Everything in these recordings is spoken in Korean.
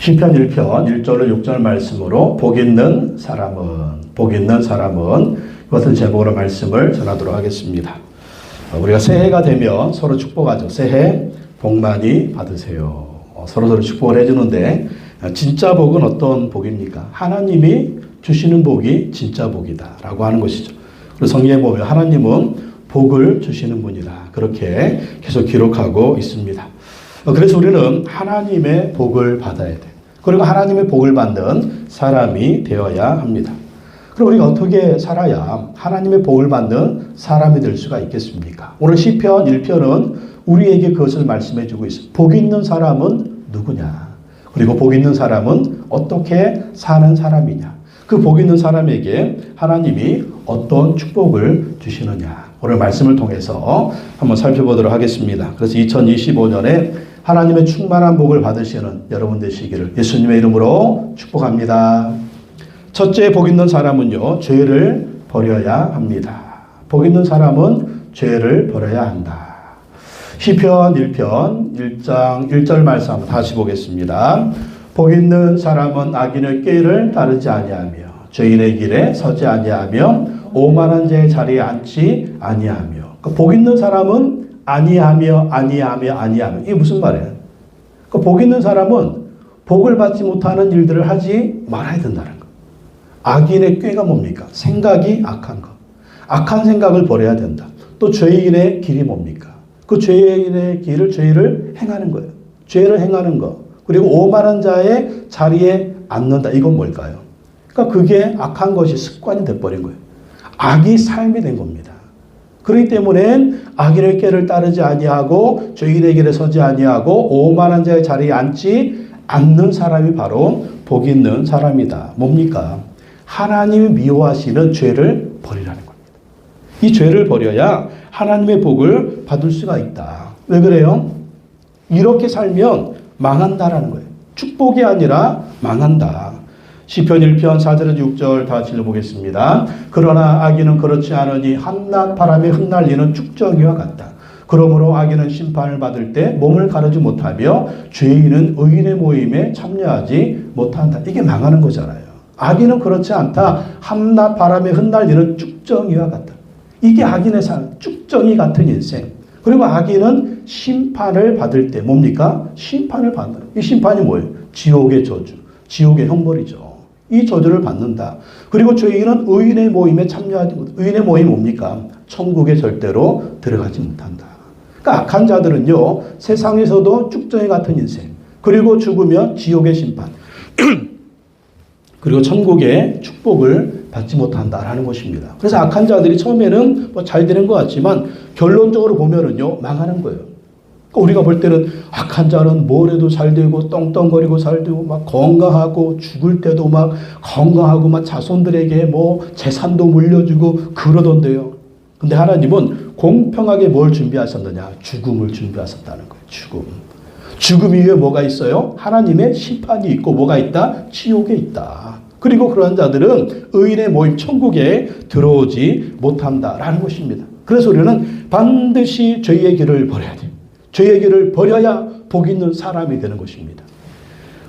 시편 1편 1절로 6절 말씀으로 복 있는 사람은 이것을 제목으로 말씀을 전하도록 하겠습니다. 우리가 새해가 되면 서로 축복하죠. 새해 복 많이 받으세요. 서로 축복을 해주는데 진짜 복은 어떤 복입니까? 하나님이 주시는 복이 진짜 복이다 라고 하는 것이죠. 그리고 성경에 보면 하나님은 복을 주시는 분이다. 그렇게 계속 기록하고 있습니다. 그래서 우리는 하나님의 복을 받아야 돼. 그리고 하나님의 복을 받는 사람이 되어야 합니다. 그럼 우리가 어떻게 살아야 하나님의 복을 받는 사람이 될 수가 있겠습니까? 오늘 시편 1편은 우리에게 그것을 말씀해 주고 있습니다. 복 있는 사람은 누구냐? 그리고 복 있는 사람은 어떻게 사는 사람이냐? 그 복 있는 사람에게 하나님이 어떤 축복을 주시느냐? 오늘 말씀을 통해서 한번 살펴보도록 하겠습니다. 그래서 2025년에 하나님의 충만한 복을 받으시는 여러분 되시기를 예수님의 이름으로 축복합니다. 첫째, 복 있는 사람은요, 죄를 버려야 합니다. 복 있는 사람은 죄를 버려야 한다. 시편 1편 1장 1절 말씀 한번 다시 보겠습니다. 복 있는 사람은 악인의 꾀를 따르지 아니하며 죄인의 길에 서지 아니하며 오만한 자의 자리에 앉지 아니하며. 복 있는 사람은 아니하며 이게 무슨 말이에요? 복 있는 사람은 복을 받지 못하는 일들을 하지 말아야 된다는 거. 악인의 꾀가 뭡니까? 생각이 악한 거. 악한 생각을 버려야 된다. 또 죄인의 길이 뭡니까? 그 죄인의 길을 죄를 행하는 거예요. 죄를 행하는 거. 그리고 오만한 자의 자리에 앉는다. 이건 뭘까요? 그러니까 그게 악한 것이 습관이 돼버린 거예요. 악이 삶이 된 겁니다. 그렇기 때문에 악인의 꾀를 따르지 아니하고 죄인의 길에 서지 아니하고 오만한 자의 자리에 앉지 않는 사람이 바로 복 있는 사람이다. 뭡니까? 하나님이 미워하시는 죄를 버리라는 겁니다. 이 죄를 버려야 하나님의 복을 받을 수가 있다. 왜 그래요? 이렇게 살면 망한다라는 거예요. 축복이 아니라 망한다. 시편 1편 4절에서 6절 다 읽어보겠습니다. 그러나 악인은 그렇지 않으니 한낮 바람에 흩날리는 쭉정이와 같다. 그러므로 악인은 심판을 받을 때 몸을 가르지 못하며 죄인은 의인의 모임에 참여하지 못한다. 이게 망하는 거잖아요. 악인은 그렇지 않다. 한낮 바람에 흩날리는 쭉정이와 같다. 이게 악인의 삶, 쭉정이 같은 인생. 그리고 악인은 심판을 받을 때 뭡니까? 심판을 받는. 이 심판이 뭐예요? 지옥의 저주, 지옥의 형벌이죠. 이 저주를 받는다. 그리고 죄인은 의인의 모임에 참여하지 못한다. 의인의 모임이 뭡니까? 천국에 절대로 들어가지 못한다. 그러니까 악한 자들은요, 세상에서도 쭉정이 같은 인생, 그리고 죽으면 지옥의 심판, 그리고 천국의 축복을 받지 못한다라는 것입니다. 그래서 악한 자들이 처음에는 잘 되는 것 같지만 결론적으로 보면은요, 망하는 거예요. 그러니까 우리가 볼 때는 악한 자는 뭘 해도 잘 되고 떵떵거리고 잘 되고 막 건강하고 죽을 때도 막 건강하고 막 자손들에게 뭐 재산도 물려주고 그러던데요. 근데 하나님은 공평하게 뭘 준비하셨느냐? 죽음을 준비하셨다는 거예요. 죽음 이후에 뭐가 있어요? 하나님의 심판이 있고 뭐가 있다? 지옥에 있다. 그리고 그러한 자들은 의인의 모임 천국에 들어오지 못한다라는 것입니다. 그래서 우리는 반드시 죄의 길을 버려야 돼요. 죄의 길을 버려야 복 있는 사람이 되는 것입니다.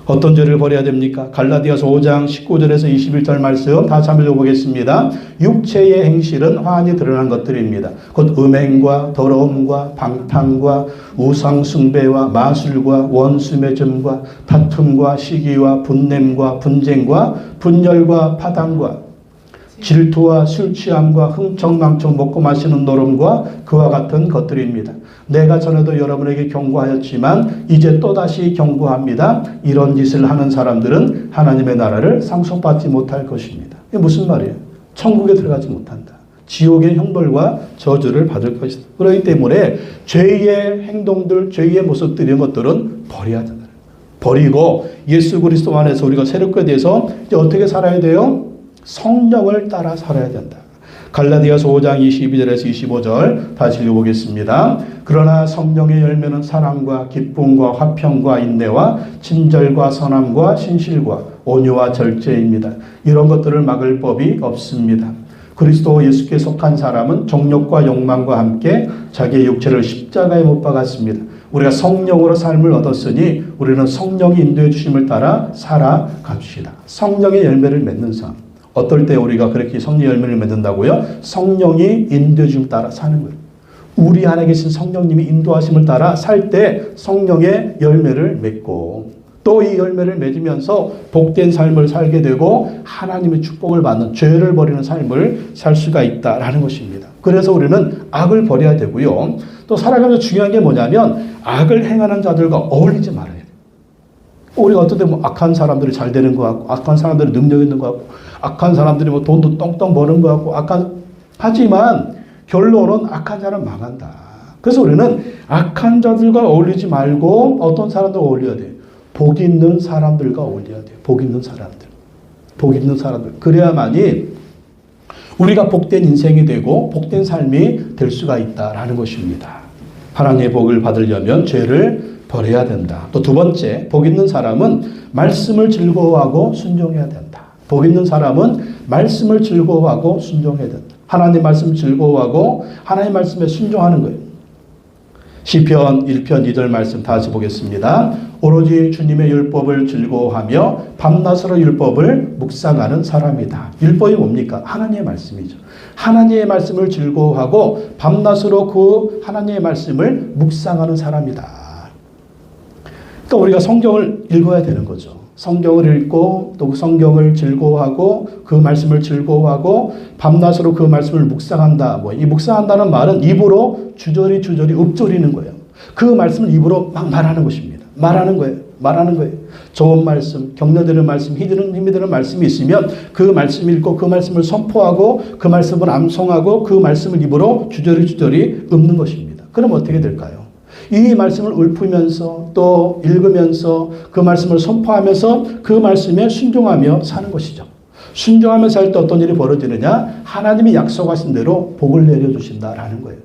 어떤 죄를 버려야 됩니까? 갈라디아서 5장 19절에서 21절 말씀 다시 한번 읽어보겠습니다. 육체의 행실은 환히 드러난 것들입니다. 곧 음행과 더러움과 방탕과 우상숭배와 마술과 원수매점과 다툼과 시기와 분냄과 분쟁과 분열과 파당과 질투와 술취함과 흥청망청 먹고 마시는 노름과 그와 같은 것들입니다. 내가 전에도 여러분에게 경고하였지만 이제 또다시 경고합니다. 이런 짓을 하는 사람들은 하나님의 나라를 상속받지 못할 것입니다. 이게 무슨 말이에요? 천국에 들어가지 못한다. 지옥의 형벌과 저주를 받을 것이다. 그렇기 때문에 죄의 행동들, 죄의 모습들 이런 것들은 버려야 된다. 버리고 예수 그리스도 안에서 우리가 새롭게 돼서 이제 어떻게 살아야 돼요? 성령을 따라 살아야 된다. 갈라디아서 5장 22절에서 25절 다시 읽어보겠습니다. 그러나 성령의 열매는 사랑과 기쁨과 화평과 인내와 친절과 선함과 신실과 온유와 절제입니다. 이런 것들을 막을 법이 없습니다. 그리스도 예수께 속한 사람은 정욕과 욕망과 함께 자기의 육체를 십자가에 못 박았습니다. 우리가 성령으로 삶을 얻었으니 우리는 성령이 인도해 주심을 따라 살아갑시다. 성령의 열매를 맺는 삶. 어떨 때 우리가 그렇게 성령의 열매를 맺는다고요? 성령이 인도해 주심을 따라 사는 거예요. 우리 안에 계신 성령님이 인도하심을 따라 살 때 성령의 열매를 맺고 또 이 열매를 맺으면서 복된 삶을 살게 되고 하나님의 축복을 받는 죄를 버리는 삶을 살 수가 있다라는 것입니다. 그래서 우리는 악을 버려야 되고요. 또 살아가면서 중요한 게 뭐냐면 악을 행하는 자들과 어울리지 말아야 돼요. 우리가 어떤 때 뭐 악한 사람들이 잘 되는 것 같고 악한 사람들이 능력 있는 것 같고 악한 사람들이 뭐 돈도 똥똥 버는 것 같고 하지만 결론은 악한 자는 망한다. 그래서 우리는 악한 자들과 어울리지 말고 어떤 사람들과 어울려야 돼요. 복 있는 사람들과 어울려야 돼요. 복 있는 사람들. 복 있는 사람들. 그래야만이 우리가 복된 인생이 되고 복된 삶이 될 수가 있다라는 것입니다. 하나님의 복을 받으려면 죄를 버려야 된다. 또 두 번째, 복 있는 사람은 말씀을 즐거워하고 순종해야 된다. 복 있는 사람은 말씀을 즐거워하고 순종해야 된다. 하나님 말씀 즐거워하고 하나님 말씀에 순종하는 거예요. 시편 1편 2절 말씀 다시 보겠습니다. 오로지 주님의 율법을 즐거워하며 밤낮으로 율법을 묵상하는 사람이다. 율법이 뭡니까? 하나님의 말씀이죠. 하나님의 말씀을 즐거워하고 밤낮으로 그 하나님의 말씀을 묵상하는 사람이다. 그러니까 우리가 성경을 읽어야 되는 거죠. 성경을 읽고 또 그 성경을 즐거워하고 그 말씀을 즐거워하고 밤낮으로 그 말씀을 묵상한다. 이 묵상한다는 말은 입으로 주저리 읊조리는 거예요. 그 말씀을 입으로 막 말하는 것입니다. 말하는 거예요. 좋은 말씀, 격려되는 말씀, 힘이 드는 말씀이 있으면 그 말씀 읽고 그 말씀을 선포하고 그 말씀을 암송하고 그 말씀을 입으로 주저리 읊는 것입니다. 그럼 어떻게 될까요? 이 말씀을 읊으면서 또 읽으면서 그 말씀을 선포하면서 그 말씀에 순종하며 사는 것이죠. 순종하며 살 때 어떤 일이 벌어지느냐? 하나님이 약속하신 대로 복을 내려주신다라는 거예요.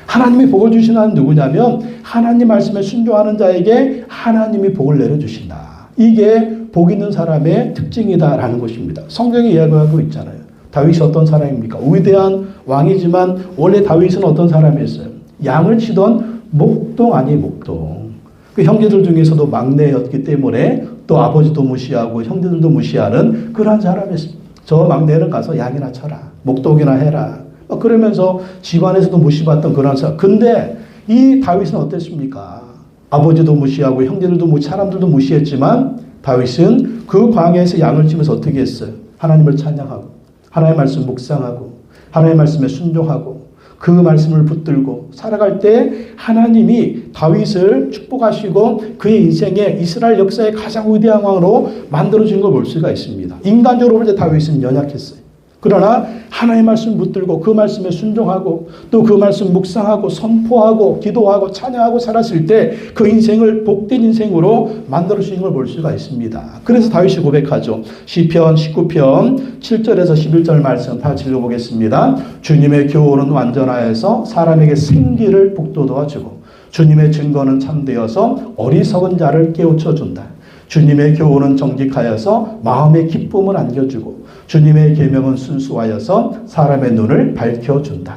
하나님이 복을 주시는 누구냐면 하나님 말씀에 순종하는 자에게 하나님이 복을 내려주신다. 이게 복 있는 사람의 특징이다라는 것입니다. 성경이 이야기하고 있잖아요. 다윗이 어떤 사람입니까? 위대한 왕이지만 원래 다윗은 어떤 사람이었어요? 양을 치던 목동 아니 목동. 그 형제들 중에서도 막내였기 때문에 또 아버지도 무시하고 형제들도 무시하는 그런 사람이었어요. 저 막내는 가서 양이나 쳐라. 목동이나 해라. 그러면서 집안에서도 무시받던 그런 사람. 근데 이 다윗은 어땠습니까? 아버지도 무시하고 형제들도 사람들도 무시했지만 다윗은 그 광야에서 양을 치면서 어떻게 했어요? 하나님을 찬양하고 하나님의 말씀 묵상하고 하나님의 말씀에 순종하고 그 말씀을 붙들고 살아갈 때 하나님이 다윗을 축복하시고 그의 인생에 이스라엘 역사의 가장 위대한 왕으로 만들어진 걸 볼 수가 있습니다. 인간적으로 볼 때 다윗은 연약했어요. 그러나 하나님의 말씀 붙들고 그 말씀에 순종하고 또 그 말씀 묵상하고 선포하고 기도하고 찬양하고 살았을 때 그 인생을 복된 인생으로 만들어주신 걸 볼 수가 있습니다. 그래서 다윗이 고백하죠. 시편 19편 7절에서 11절 말씀 다 읽어보겠습니다. 주님의 교훈은 완전하여서 사람에게 생기를 북돋워 주고 주님의 증거는 참되어서 어리석은 자를 깨우쳐준다. 주님의 교훈은 정직하여서 마음의 기쁨을 안겨주고 주님의 계명은 순수하여서 사람의 눈을 밝혀준다.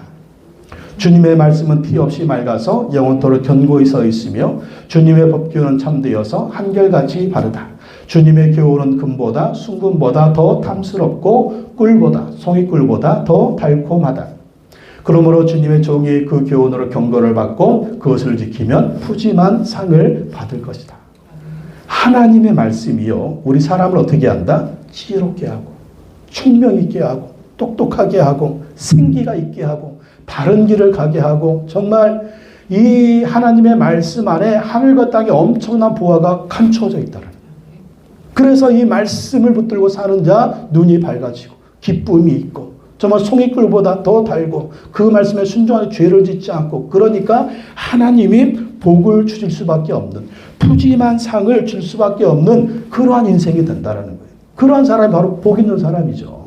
주님의 말씀은 티 없이 맑아서 영원토록 견고히 서 있으며 주님의 법규는 참되어서 한결같이 바르다. 주님의 교훈은 금보다 순금보다 더 탐스럽고 꿀보다 송이꿀보다 더 달콤하다. 그러므로 주님의 종이 그 교훈으로 경고를 받고 그것을 지키면 푸짐한 상을 받을 것이다. 하나님의 말씀이요 우리 사람을 어떻게 한다? 지혜롭게 하고 총명 있게 하고 똑똑하게 하고 생기가 있게 하고 바른 길을 가게 하고 정말 이 하나님의 말씀 안에 하늘과 땅에 엄청난 보화가 감추어져 있다는 거예요. 그래서 이 말씀을 붙들고 사는 자 눈이 밝아지고 기쁨이 있고 정말 송이꿀보다 더 달고 그 말씀에 순종하여 죄를 짓지 않고 그러니까 하나님이 복을 주실 수밖에 없는 푸짐한 상을 줄 수밖에 없는 그러한 인생이 된다는 거예요. 그러한 사람이 바로 복 있는 사람이죠.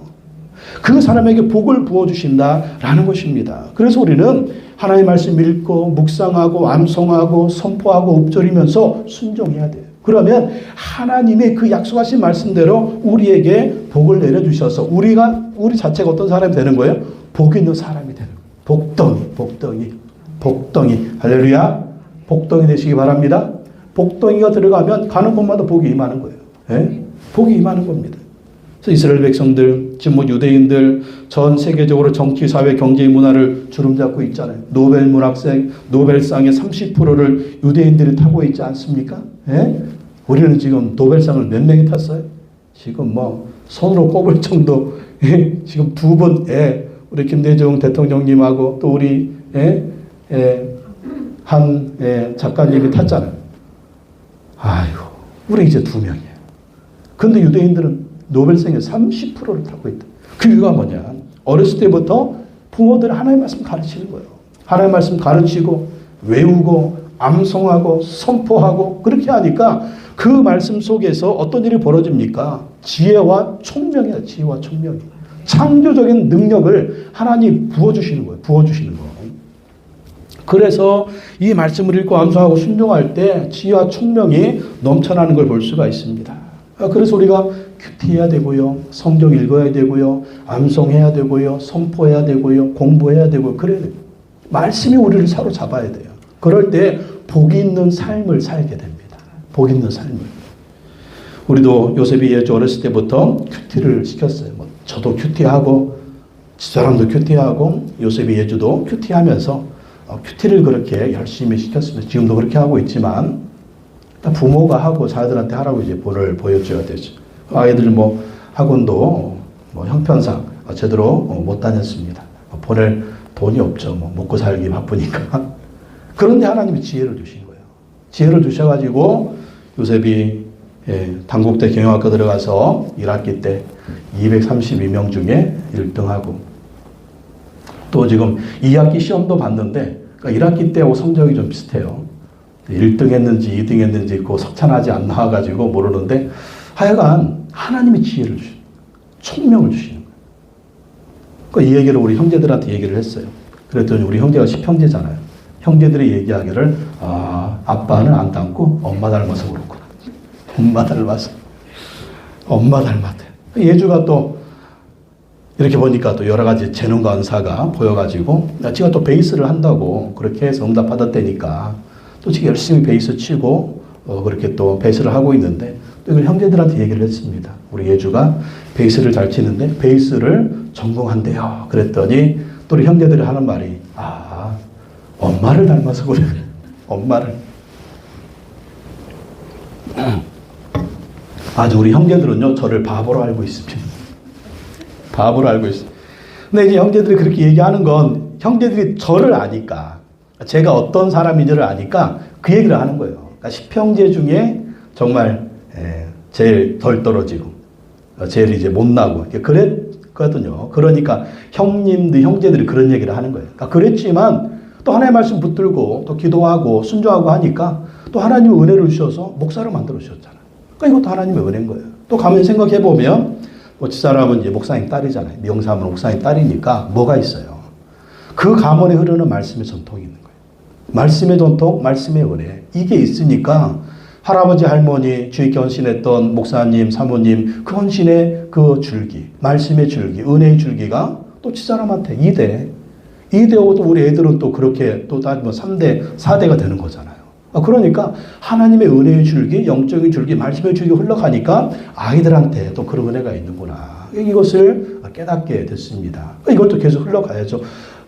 그 사람에게 복을 부어주신다라는 것입니다. 그래서 우리는 하나님의 말씀 읽고 묵상하고 암송하고 선포하고 읊조리면서 순종해야 돼요. 그러면 하나님의 그 약속하신 말씀대로 우리에게 복을 내려주셔서 우리 자체가 어떤 사람이 되는 거예요? 복 있는 사람이 되는 거예요. 복덩이. 할렐루야. 복덩이 되시기 바랍니다. 복덩이가 들어가면 가는 곳마다 복이 임하는 거예요. 예? 복이 임하는 겁니다. 그래서 이스라엘 백성들, 지금 뭐 유대인들 전 세계적으로 정치, 사회, 경제, 문화를 주름잡고 있잖아요. 노벨상의 30%를 유대인들이 타고 있지 않습니까? 예? 우리는 지금 노벨상을 몇 명이 탔어요? 지금 뭐 손으로 꼽을 정도 지금 두 번 우리 김대중 대통령님하고 또 우리 한 작가님이 탔잖아요. 아이고, 우리 이제 두 명이에요. 근데 유대인들은 노벨상의 30%를 타고 있다. 그 이유가 뭐냐? 어렸을 때부터 부모들 하나님의 말씀 가르치는 거예요. 하나님의 말씀 가르치고 외우고 암송하고 선포하고 그렇게 하니까 그 말씀 속에서 어떤 일이 벌어집니까? 지혜와 총명이야. 지혜와 총명이. 창조적인 능력을 하나님 부어주시는 거예요. 부어주시는 거. 그래서 이 말씀을 읽고 암송하고 순종할 때 지혜와 총명이 넘쳐나는 걸 볼 수가 있습니다. 그래서 우리가 큐티해야 되고요. 성경 읽어야 되고요. 암송해야 되고요. 선포해야 되고요. 공부해야 되고요. 그래야 돼요. 말씀이 우리를 사로잡아야 돼요. 그럴 때 복 있는 삶을 살게 됩니다. 복 있는 삶을. 우리도 요셉이 예주 어렸을 때부터 큐티를 시켰어요. 뭐 저도 큐티하고 집사람도 큐티하고 요셉이 예주도 큐티하면서 큐티를 그렇게 열심히 시켰습니다. 지금도 그렇게 하고 있지만 부모가 하고 자녀들한테 하라고 이제 본을 보여줘야 되죠. 아이들 뭐 학원도 뭐 형편상 제대로 못 다녔습니다. 보낼 돈이 없죠. 뭐 먹고 살기 바쁘니까. 그런데 하나님이 지혜를 주신 거예요. 지혜를 주셔가지고 요셉이 단국대 경영학과 들어가서 1학기 때 232명 중에 1등하고 또 지금 2학기 시험도 봤는데 그러니까 1학기 때하고 성적이 좀 비슷해요. 1등 했는지 2등 했는지 그 석찬하지 안 나와가지고 모르는데 하여간 하나님이 지혜를 주시는 총명을 주시는 거예요. 그러니까 이 얘기를 우리 형제들한테 얘기를 했어요. 그랬더니 우리 형제가 10형제잖아요. 형제들이 얘기하기를 아빠는 안 닮고 엄마 닮아서 그렇구나. 엄마 닮아서. 엄마 닮았대. 예주가 또 이렇게 보니까 또 여러 가지 재능과 은사가 보여가지고 지가 또 베이스를 한다고 그렇게 해서 응답 받았다니까 또 지금 열심히 베이스 치고 그렇게 또 베이스를 하고 있는데 또 이걸 형제들한테 얘기를 했습니다. 우리 예주가 베이스를 잘 치는데 베이스를 전공한대요. 그랬더니 또 우리 형제들이 하는 말이 엄마를 닮아서 그래. 엄마를. 아주 우리 형제들은요 저를 바보로 알고 있습니다. 바보로 알고 있어요. 근데 이제 형제들이 그렇게 얘기하는 건 형제들이 저를 아니까 제가 어떤 사람인지를 아니까 그 얘기를 하는 거예요. 그러니까 10형제 중에 정말 제일 덜 떨어지고 제일 이제 못나고 그랬거든요. 그러니까 형제들이 그런 얘기를 하는 거예요. 그러니까 그랬지만 또 하나님의 말씀 붙들고 또 기도하고 순종하고 하니까 또 하나님의 은혜를 주셔서 목사를 만들어 주셨잖아요. 그러니까 이것도 하나님의 은혜인 거예요. 또 가만히 생각해 보면 뭐 집사람은 이제 목사님 딸이잖아요. 미용사는 목사님 딸이니까 뭐가 있어요? 그 가문에 흐르는 말씀의 전통이 있는 거예요. 말씀의 전통, 말씀의 은혜. 이게 있으니까 할아버지, 할머니, 주의 있게 헌신했던 목사님, 사모님, 그 헌신의 그 줄기, 말씀의 줄기, 은혜의 줄기가 또 집사람한테 2대하고 또 우리 애들은 또 그렇게 또 따지면 3대, 4대가 되는 거잖아요. 그러니까 하나님의 은혜의 줄기, 영적인 줄기, 말씀의 줄기 흘러가니까 아이들한테 또 그런 은혜가 있는구나. 이것을 깨닫게 됐습니다. 이걸 또 계속 흘러가야죠.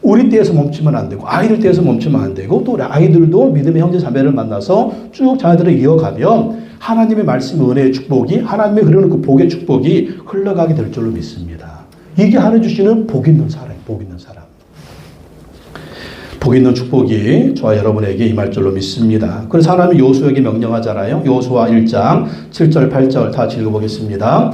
우리 때에서 멈추면 안 되고 아이들 때에서 멈추면 안 되고 또 우리 아이들도 믿음의 형제 자매를 만나서 쭉 자녀들을 이어가면 하나님의 말씀 은혜의 축복이 하나님의 흐르는 그 복의 축복이 흘러가게 될 줄로 믿습니다. 이게 하나님 주시는 복 있는 사람, 복 있는 사람. 복 있는 축복이 저와 여러분에게 임할 줄로 믿습니다. 그래서 하나님이 여호수아에게 명령하잖아요. 여호수아 1장 7절 8절 다 읽어보겠습니다.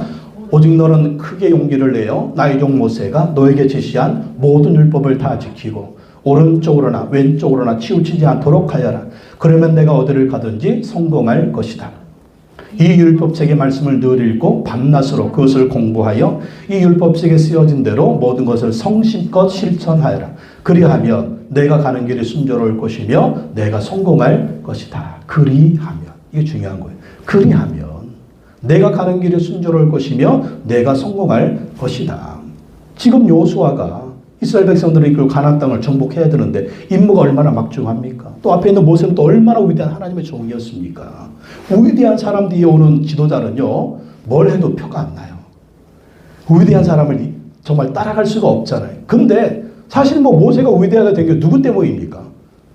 오직 너는 크게 용기를 내어 나의 종 모세가 너에게 제시한 모든 율법을 다 지키고 오른쪽으로나 왼쪽으로나 치우치지 않도록 하여라. 그러면 내가 어디를 가든지 성공할 것이다. 이 율법책의 말씀을 늘 읽고 밤낮으로 그것을 공부하여 이 율법책에 쓰여진 대로 모든 것을 성심껏 실천하여라. 그리하면 내가 가는 길이 순조로울 것이며 내가 성공할 것이다. 그리하면. 이게 중요한 거예요. 그리하면 내가 가는 길이 순조로울 것이며 내가 성공할 것이다. 지금 여호수아가 이스라엘 백성들을 이끌고 가나안 땅을 정복해야 되는데 임무가 얼마나 막중합니까? 또 앞에 있는 모세는 또 얼마나 위대한 하나님의 종이었습니까? 위대한 사람 뒤에 오는 지도자는요, 뭘 해도 표가 안 나요. 위대한 사람을 정말 따라갈 수가 없잖아요. 근데 사실 모세가 위대하게 된 게 누구 때문입니까?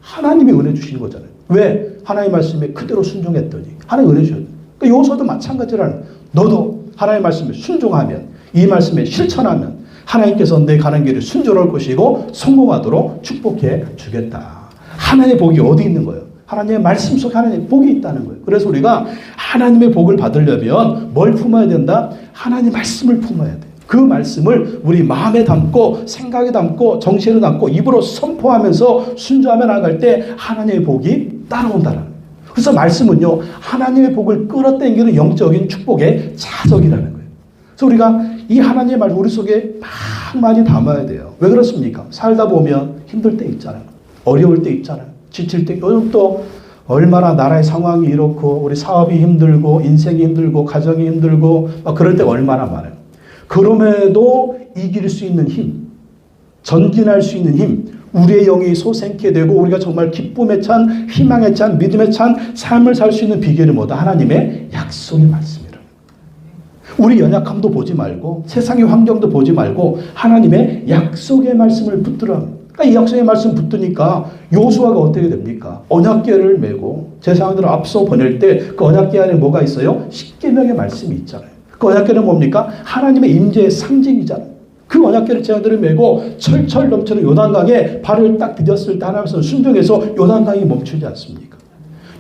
하나님이 은혜 주신 거잖아요. 왜? 하나님의 말씀에 그대로 순종했더니 하나님 은혜 주셨어요. 그러니까 요소도 마찬가지라는, 너도 하나님의 말씀에 순종하면, 이 말씀에 실천하면 하나님께서 내 가는 길을 순조로울 것이고 성공하도록 축복해 주겠다. 하나님의 복이 어디 있는 거예요? 하나님의 말씀 속에 하나님의 복이 있다는 거예요. 그래서 우리가 하나님의 복을 받으려면 뭘 품어야 된다? 하나님의 말씀을 품어야 돼. 그 말씀을 우리 마음에 담고 생각에 담고 정신에 담고 입으로 선포하면서 순종하며 나아갈 때 하나님의 복이 따라온다는 거예요. 그래서 말씀은요, 하나님의 복을 끌어당기는 영적인 축복의 자석이라는 거예요. 그래서 우리가 이 하나님의 말씀 우리 속에 많이 담아야 돼요. 왜 그렇습니까? 살다 보면 힘들 때 있잖아요. 어려울 때 있잖아요. 지칠 때, 요즘 또 얼마나 나라의 상황이 이렇고 우리 사업이 힘들고 인생이 힘들고 가정이 힘들고 막 그럴 때가 얼마나 많아요. 그럼에도 이길 수 있는 힘, 전진할 수 있는 힘, 우리의 영이 솟게 되고 우리가 정말 기쁨에 찬, 희망에 찬, 믿음에 찬 삶을 살 수 있는 비결이 뭐다? 하나님의 약속의 말씀이라. 우리 연약함도 보지 말고 세상의 환경도 보지 말고 하나님의 약속의 말씀을 붙들어. 그러니까 이 약속의 말씀 붙드니까 요수아가 어떻게 됩니까? 언약궤를 메고 제사장들을 앞서 보낼 때 그 언약궤 안에 뭐가 있어요? 십계명의 말씀이 있잖아요. 그 언약궤는 뭡니까? 하나님의 임재의 상징이잖아요. 그 언약궤를 제자들이 메고 철철 넘치는 요단강에 발을 딱 디뎠을 때 하나님께서 순종해서 요단강이 멈추지 않습니까?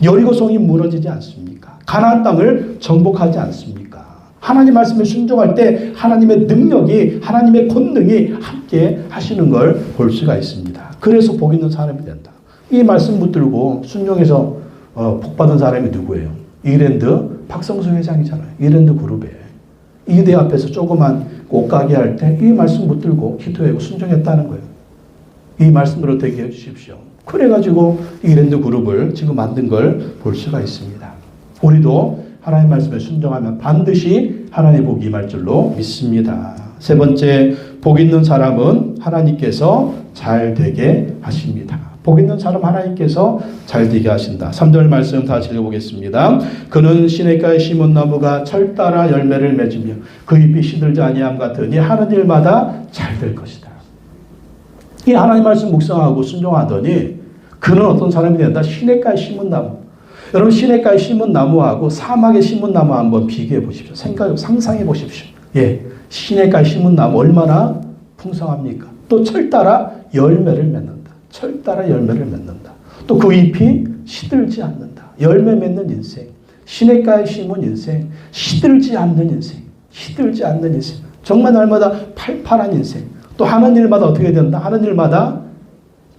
여리고성이 무너지지 않습니까? 가나안 땅을 정복하지 않습니까? 하나님 말씀에 순종할 때 하나님의 능력이, 하나님의 권능이 함께 하시는 걸 볼 수가 있습니다. 그래서 복 있는 사람이 된다. 이 말씀 붙들고 순종해서 복 받은 사람이 누구예요? 이랜드 박성수 회장이잖아요. 이랜드 그룹에. 이대 앞에서 조그만 옷가게 할 때 이 말씀 붙들고 기도하고 순종했다는 거예요. 이 말씀으로 되게 해주십시오. 그래가지고 이랜드 그룹을 지금 만든 걸 볼 수가 있습니다. 우리도 하나님의 말씀에 순종하면 반드시 하나님의 복이 임할 줄로 믿습니다. 세 번째, 복 있는 사람은 하나님께서 잘 되게 하십니다. 복 있는 사람 하나님께서 잘 되게 하신다. 3절 말씀 다시 읽어보겠습니다. 그는 시냇가에 심은 나무가 철 따라 열매를 맺으며 그 잎이 시들지 아니함 같으니 하는 일마다 잘 될 것이다. 이 하나님 말씀 묵상하고 순종하더니 그는 어떤 사람이 된다? 시냇가에 심은 나무. 여러분, 시냇가에 심은 나무하고 사막에 심은 나무 한번 비교해 보십시오. 상상해 보십시오. 예, 시냇가에 심은 나무 얼마나 풍성합니까? 또 철 따라 열매를 맺는다. 철 따라 열매를 맺는다. 또 그 잎이 시들지 않는다. 열매 맺는 인생. 시냇가에 심은 인생. 시들지 않는 인생. 시들지 않는 인생. 정말 날마다 팔팔한 인생. 또 하는 일마다 어떻게 된다? 하는 일마다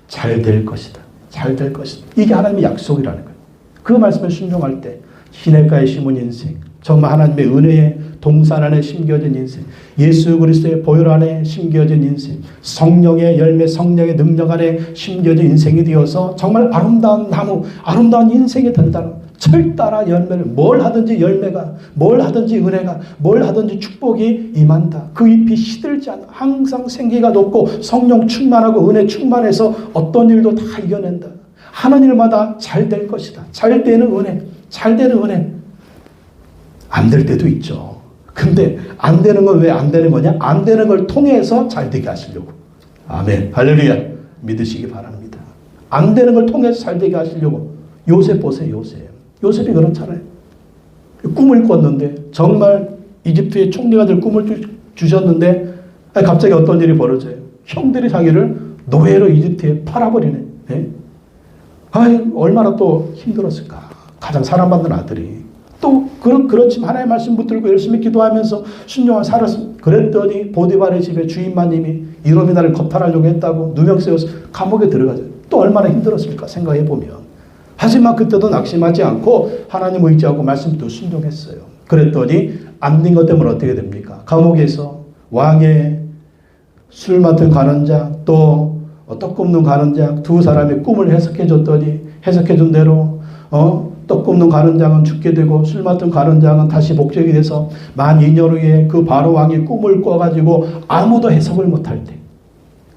잘 될 것이다. 잘 될 것이다. 이게 하나님의 약속이라는 거예요. 그 말씀에 순종할 때 시냇가에 심은 인생, 정말 하나님의 은혜의 동산 안에 심겨진 인생, 예수 그리스도의 보혈 안에 심겨진 인생, 성령의 열매, 성령의 능력 안에 심겨진 인생이 되어서 정말 아름다운 나무, 아름다운 인생이 된다는, 철 따라 열매를, 뭘 하든지 열매가, 뭘 하든지 은혜가, 뭘 하든지 축복이 임한다. 그 잎이 시들지 않아. 항상 생기가 높고 성령 충만하고 은혜 충만해서 어떤 일도 다 이겨낸다. 하는 일마다 잘 될 것이다. 잘 되는 은혜, 잘 되는 은혜. 안 될 때도 있죠. 근데 안 되는 건 왜 안 되는 거냐? 안 되는 걸 통해서 잘 되게 하시려고. 아멘. 할렐루야. 믿으시기 바랍니다. 안 되는 걸 통해서 잘 되게 하시려고. 요셉 보세요, 요셉. 요셉이 그렇잖아요. 꿈을 꿨는데 정말 이집트의 총리가 될 꿈을 주셨는데 갑자기 어떤 일이 벌어져요. 형들이 자기를 노예로 이집트에 팔아버리네. 네? 얼마나 또 힘들었을까. 가장 사랑받는 아들이. 또 그렇지만 하나님의 말씀 붙들고 열심히 기도하면서 순종한 살았습니다. 그랬더니 보디발의 집에 주인마님이 이놈이 나를 겁탈하려고 했다고 누명 세워서 감옥에 들어가죠. 또 얼마나 힘들었을까 생각해보면. 하지만 그때도 낙심하지 않고 하나님 의지하고 말씀도 순종했어요. 그랬더니 안 된 것 때문에 어떻게 됩니까? 감옥에서 왕의 술 맡은 간원장 또 떡 굽는 간원장 두 사람의 꿈을 해석해 줬더니 해석해 준 대로 떡 굽는 간원장은 죽게 되고 술 맡은 간원장은 다시 복적이 돼서 만 2년 후에 그 바로 왕이 꿈을 꿔가지고 아무도 해석을 못할 때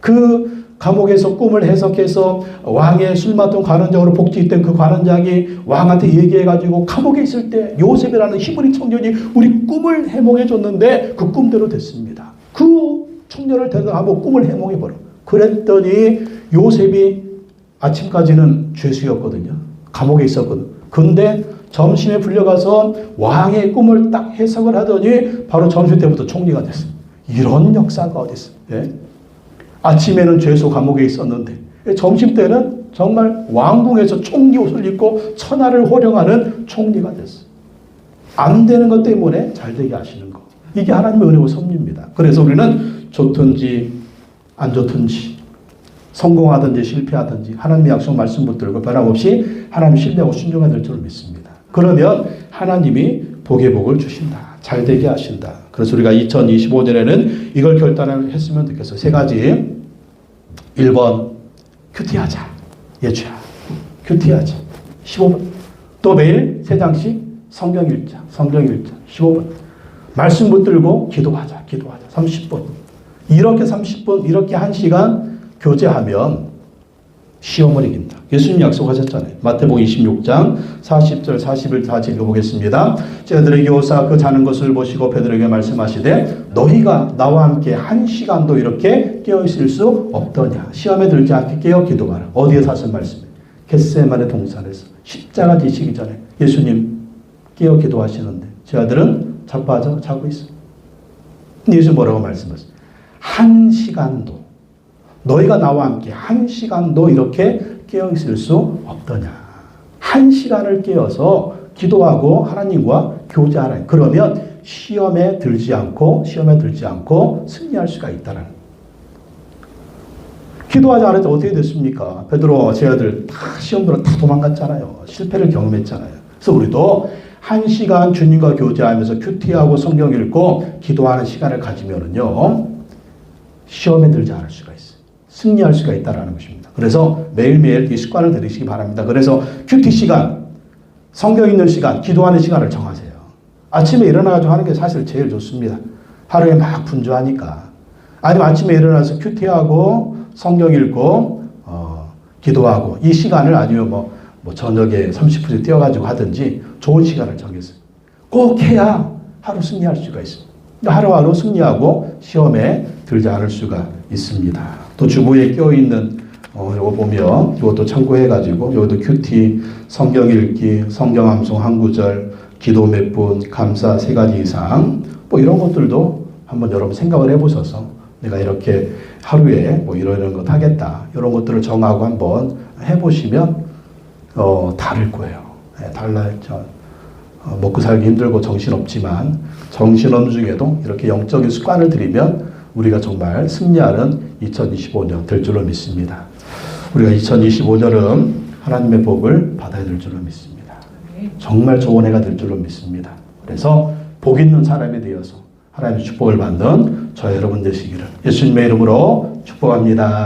그 감옥에서 꿈을 해석해서 왕의 술 맡던 관원장으로 복직된 그 관원장이 왕한테 얘기해가지고 감옥에 있을 때 요셉이라는 히브리 청년이 우리 꿈을 해몽해 줬는데 그 꿈대로 됐습니다. 그 청년을 데려가고 꿈을 해몽해 버려. 그랬더니 요셉이 아침까지는 죄수였거든요. 감옥에 있었거든. 근데 점심에 불려가서 왕의 꿈을 딱 해석을 하더니 바로 점심 때부터 총리가 됐어요. 이런 역사가 어디 있어요? 예? 아침에는 죄수 감옥에 있었는데 점심 때는 정말 왕궁에서 총리 옷을 입고 천하를 호령하는 총리가 됐어요. 안 되는 것 때문에 잘 되게 하시는 거. 이게 하나님의 은혜고 섭리입니다. 그래서 우리는 좋든지 안 좋든지 성공하든지 실패하든지 하나님의 약속 말씀 붙들고 변함없이 하나님 신뢰하고 순종해야 될 줄 믿습니다. 그러면 하나님이 복의 복을 주신다. 잘 되게 하신다. 그래서 우리가 2025년에는 이걸 결단했으면 좋겠어요. 세 가지. 1번 큐티하자. 예주야. 큐티하자. 15분. 또 매일 3장씩 성경 읽자. 15분. 말씀 붙들고 기도하자. 30분. 이렇게 30분, 이렇게 1시간 교제하면 시험을 이긴다. 예수님 약속하셨잖아요. 마태복음 26장 40절 41절 같이 읽어보겠습니다. 제자들에게 오사 그 자는 것을 보시고 베드로에게 말씀하시되 너희가 나와 함께 1시간도 이렇게 깨어있을 수 없더냐. 시험에 들지 않게 깨어 기도하라. 어디에서 하신 말씀이에요? 겟세마네 동산에서 십자가 지시기 전에 예수님 깨어 기도하시는데 제자들은 자고 있어요. 예수님 뭐라고 말씀하셨어요? 1시간도 너희가 나와 함께 1시간도 이렇게 깨어있을 수 없더냐. 1시간을 깨어서 기도하고 하나님과 교제하라. 그러면 시험에 들지 않고 승리할 수가 있다는. 기도하지 않을 때 어떻게 됐습니까? 베드로 제자들 다 시험 들어 다 도망갔잖아요. 실패를 경험했잖아요. 그래서 우리도 1시간 주님과 교제하면서 큐티하고 성경 읽고 기도하는 시간을 가지면은요, 시험에 들지 않을 수가 있어요. 승리할 수가 있다는 것입니다. 그래서 매일매일 이 습관을 들이시기 바랍니다. 그래서 큐티 시간, 성경 읽는 시간, 기도하는 시간을 정하세요. 아침에 일어나가지고 하는 게 사실 제일 좋습니다. 하루에 막 분주하니까. 아니면 아침에 일어나서 큐티하고 성경 읽고 기도하고 이 시간을 아니면 뭐 저녁에 30분씩 뛰어가지고 하든지 좋은 시간을 정했어요. 꼭 해야 하루 승리할 수가 있습니다. 하루하루 승리하고 시험에 들지 않을 수가 있습니다. 또 주보에 껴있는 이거 보면 이것도 참고해가지고 여기도 큐티, 성경 읽기, 성경 암송 한 구절, 기도 몇 분, 감사 3가지 이상 뭐 이런 것들도 한번 여러분 생각을 해보셔서 내가 이렇게 하루에 뭐 이런 것 하겠다 이런 것들을 정하고 한번 해보시면 다를 거예요. 네, 달라요. 먹고 살기 힘들고 정신없지만 정신없는 중에도 이렇게 영적인 습관을 들이면 우리가 정말 승리하는 2025년 될 줄로 믿습니다. 우리가 2025년은 하나님의 복을 받아야 될 줄로 믿습니다. 정말 좋은 해가 될 줄로 믿습니다. 그래서 복 있는 사람이 되어서 하나님의 축복을 받는 저 여러분 되시기를 예수님의 이름으로 축복합니다.